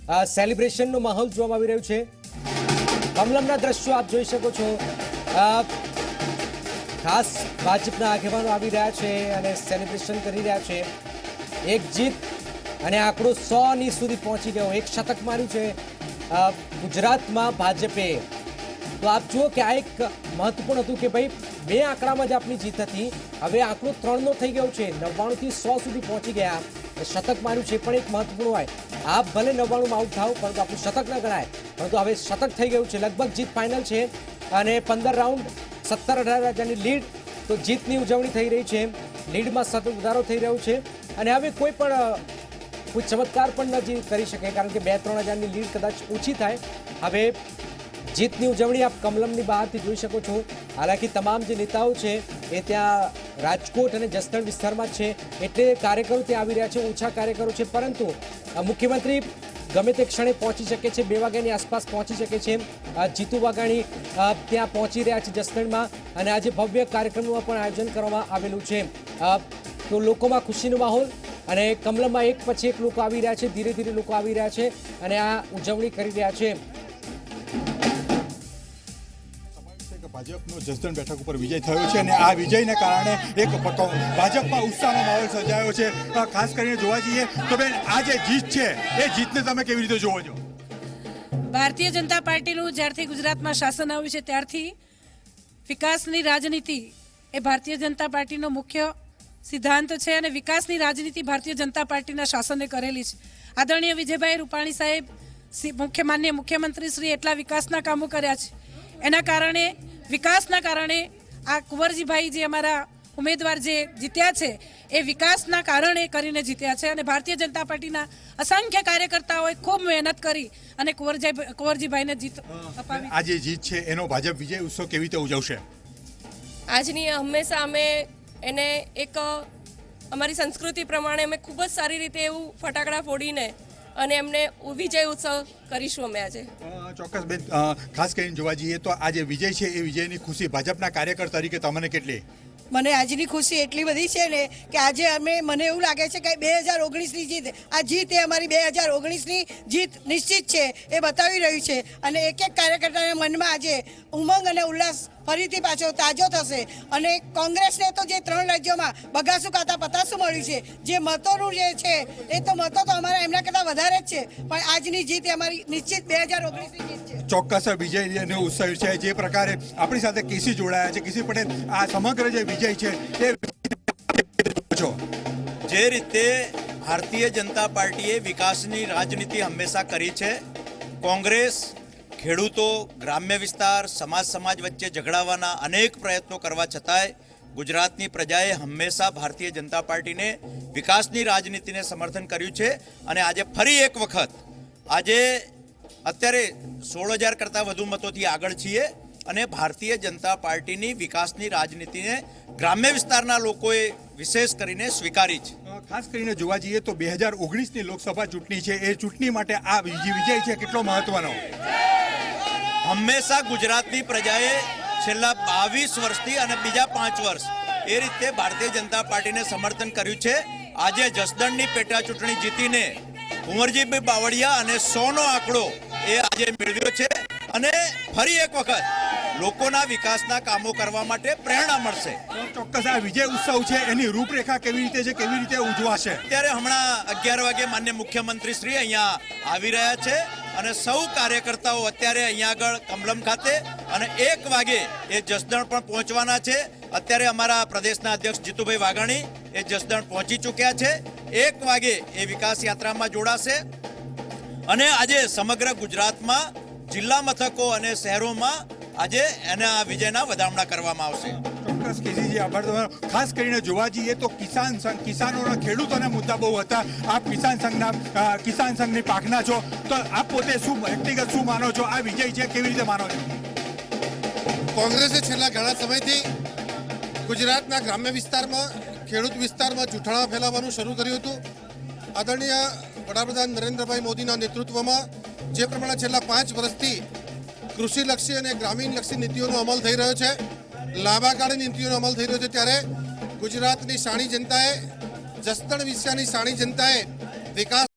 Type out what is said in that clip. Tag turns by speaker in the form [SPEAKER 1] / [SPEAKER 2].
[SPEAKER 1] સેલિબ્રેશનનો માહોલ જોવા આવી રહ્યો છે। કમલમના દ્રશ્યો આપ જોઈ શકો છો। ખાસ ભાજપના આગેવાનો આવી રહ્યા છે અને સેલિબ્રેશન કરી રહ્યા છે। એક જીત અને આંકડો 100 સુધી પહોંચી ગયો। એક શતક માર્યું છે ગુજરાતમાં ભાજપે। તો આપ જુઓ કે આ એક મહત્વપૂર્ણ હતું કે ભાઈ 2 આંકડામાં જ આપની જીત હતી। હવે આંકડો 3નો થઈ ગયો છે। 99 થી 100 સુધી પહોંચી ગયા। શતક માર્યું છે પણ એક મહત્વપૂર્ણ હોય, આપ ભલે 99 માં આઉટ થાવ પરંતુ આપણું શતક ન ગણાય। પરંતુ હવે શતક થઈ ગયું છે, લગભગ જીત ફાઇનલ છે અને 15 રાઉન્ડ 17-18 હજારની લીડ। તો જીતની ઉજવણી થઈ રહી છે, લીડમાં સતત વધારો થઈ રહ્યો છે અને હવે કોઈ ચમત્કાર પણ ન કરી શકે, કારણ કે 2-3 હજારની લીડ કદાચ ઓછી થાય। હવે જીતની ઉજવણી આપ કમલમની બહારથી જોઈ શકો છો। હાલાકી તમામ જે નેતાઓ છે એ ત્યાં રાજકોટ અને જસદણ વિસ્તારમાં છે, એટલે કાર્યકરો ત્યાં આવી રહ્યા છે। ઓછા કાર્યકરો છે પરંતુ મુખ્યમંત્રી ગમે તે ક્ષણે પહોંચી શકે છે, 2 વાગ્યાની આસપાસ પહોંચી શકે છે। જીતુ વાઘાણી ત્યાં પહોંચી રહ્યા છે જસદણમાં અને આજે ભવ્ય કાર્યક્રમનું પણ આયોજન કરવામાં આવેલું છે। તો લોકોમાં ખુશીનો માહોલ અને કમલમમાં એક પછી એક લોકો આવી રહ્યા છે, ધીરે ધીરે લોકો આવી રહ્યા છે અને આ ઉજવણી કરી રહ્યા છે।
[SPEAKER 2] ભાજપનો જસદણ બેઠક ઉપર વિજય થયો છે અને આ વિજયને કારણે એક ભાજપમાં ઉત્સાહનો માહોલ સર્જાયો છે। ખાસ કરીને જોવા જઈએ તો બેન, આ જે જીત છે એ જીતને તમે કેવી રીતે જોવો છો?
[SPEAKER 3] ભારતીય જનતા પાર્ટીનું જ્યારથી ગુજરાતમાં શાસન આવ્યું છે ત્યારથી વિકાસની રાજનીતિ એ ભારતીય જનતા પાર્ટીનો મુખ્ય સિદ્ધાંત છે અને વિકાસની રાજનીતિ ભારતીય જનતા પાર્ટીના શાસને કરેલી છે। આદરણીય વિજયભાઈ રૂપાણી સાહેબ માનનીય મુખ્યમંત્રી શ્રી એટલા વિકાસના કામો કર્યા છે, એના કારણે વિકાસના કારણે આ કુંવરજીભાઈ જે અમારા ઉમેદવાર જે જીત્યા છે એ વિકાસના કારણે કરીને જીત્યા છે અને ભારતીય જનતા પાર્ટીના અસંખ્ય કાર્યકર્તાઓએ ખૂબ મહેનત કરી અને કુંવરજીભાઈને જીત અપાવી।
[SPEAKER 2] આ જે જીત છે એનો ભાજપ વિજય ઉત્સવ કેવી રીતે ઉજવશે?
[SPEAKER 4] આજની હંમેશા અમે એને એક અમારી સંસ્કૃતિ પ્રમાણે અમે ખૂબ જ સારી રીતે એવું ફટાકડા ફોડીને અને એમને વિજય ઉત્સવ કરીશું અમે આજે।
[SPEAKER 2] ચોક્કસ બેન, ખાસ કરીને જોવા જઈએ તો આ જે વિજય છે એ વિજયની ખુશી ભાજપના કાર્યકર તરીકે તમને કેટલી?
[SPEAKER 5] મને આજની ખુશી એટલી બધી છે ને કે આજે મને એવું લાગે છે કે 2019ની જીત, આ જીત એ અમારી 2019ની જીત નિશ્ચિત છે એ બતાવી રહ્યું છે અને એક એક કાર્યકર્તાના મનમાં આજે ઉમંગ અને ઉલ્લાસ ફરીથી પાછો તાજો થશે। અને કોંગ્રેસને તો જે 3 રાજ્યોમાં બગાસું ખાતા પતાસું મળ્યું છે, જે મતોનું જે છે એ તો મતો તો અમારા એમના કરતાં વધારે જ છે, પણ આજની જીત એ અમારી નિશ્ચિત 2019ની જીત છે।
[SPEAKER 2] ચોક્કસ વિજયનો ઉત્સવ છે। જે પ્રકારે આપણી સાથે કેસી જોડાયા છે, કેસી પટેલ, આ સમગ્ર જે વિજય છે એ
[SPEAKER 6] જે રીતે ભારતીય જનતા પાર્ટીએ વિકાસની રાજનીતિ હંમેશા કરી છે, કોંગ્રેસ ખેડૂતો, ગ્રામ્ય વિસ્તાર, સમાજ વચ્ચે ઝઘડાવાના અનેક પ્રયત્નો કરવા છતાંય ગુજરાતની પ્રજાએ હંમેશા ભારતીય જનતા પાર્ટીને વિકાસની રાજનીતિને સમર્થન કર્યું છે અને આજે ફરી એક વખત આજે અત્યારે 16,000 કરતાં વધુ મતોથી આગળ છીએ અને ભારતીય જનતા પાર્ટીની વિકાસની રાજનીતિને ગ્રામ્ય વિસ્તારના લોકોએ વિશેષ કરીને સ્વીકારી છે।
[SPEAKER 2] ખાસ કરીને જોવા જઈએ તો 2019ની લોકસભા ચૂંટણી છે, એ ચૂંટણી માટે આ વિજય છે કેટલો મહત્વનો?
[SPEAKER 6] હંમેશા ગુજરાતની પ્રજાએ છેલ્લા 22 વર્ષથી અને બીજા 5 વર્ષ એ રીતે ભારતીય જનતા પાર્ટીને સમર્થન કર્યું છે। આજે જસદણની પેટા ચૂંટણી જીતીને કુંવરજીભાઈ બાવળિયા અને 100નો આંકડો એ આજે મેળવ્યો છે અને ફરી એક વખત લોકોના વિકાસના કામો કરવા માટે પ્રેરણા મળશે।
[SPEAKER 2] ચોક્કસ આ વિજય ઉત્સવ છે એની રૂપરેખા કેવી રીતે છે, કેવી રીતે ઉજવાશે?
[SPEAKER 6] અત્યારે હમણાં 11 વાગે માન્ય મુખ્યમંત્રી શ્રી અહીંયા આવી રહ્યા છે અને સૌ કાર્યકર્તાઓ અત્યારે અહીંયા આગળ કમલમ ખાતે અને 1 વાગે એ જસદણ પણ પહોંચવાના છે। અત્યારે અમારા પ્રદેશના અધ્યક્ષ જીતુભાઈ વાઘાણી એ જસદણ પહોંચી ચૂક્યા છે। 1 વાગે એ વિકાસ યાત્રામાં જોડાશે અને આજે સમગ્ર ગુજરાતમાં જિલ્લા મથકો અને શહેરોમાં આજે એના વિજયના વધામણા કરવામાં આવશે।
[SPEAKER 2] ચોક્કસ કેસીજી, આભાર તમારો। ખાસ કરીને જોવા જઈએ તો કિસાન સંઘ, કિસાનોના, ખેડૂતોના મુદ્દા બહુ હતા। આપ કિસાન સંઘની પાખના છો, તો આપ પોતે શું વ્યક્તિગત શું માનો છો? આ વિજય છે કેવી રીતે માનો છો?
[SPEAKER 7] કોંગ્રેસે છેલ્લા ઘણા સમયથી ગુજરાતના ગ્રામ્ય વિસ્તારમાં, ખેડૂત વિસ્તારમાં જૂઠાણા ફેલાવવાનું શરૂ કર્યું હતું। આદરણીય વડાપ્રધાન નરેન્દ્રભાઈ મોદીના નેતૃત્વમાં જે પ્રમાણે છેલ્લા 5 વર્ષથી કૃષિલક્ષી અને ગ્રામીણલક્ષી નીતિઓનો અમલ થઈ રહ્યો છે, લાંબા ગાળે નીતિઓનો અમલ થઈ રહ્યો છે, ત્યારે ગુજરાતની શાણી જનતાએ, જસદણ વિસ્તારની શાણી જનતાએ વિકાસ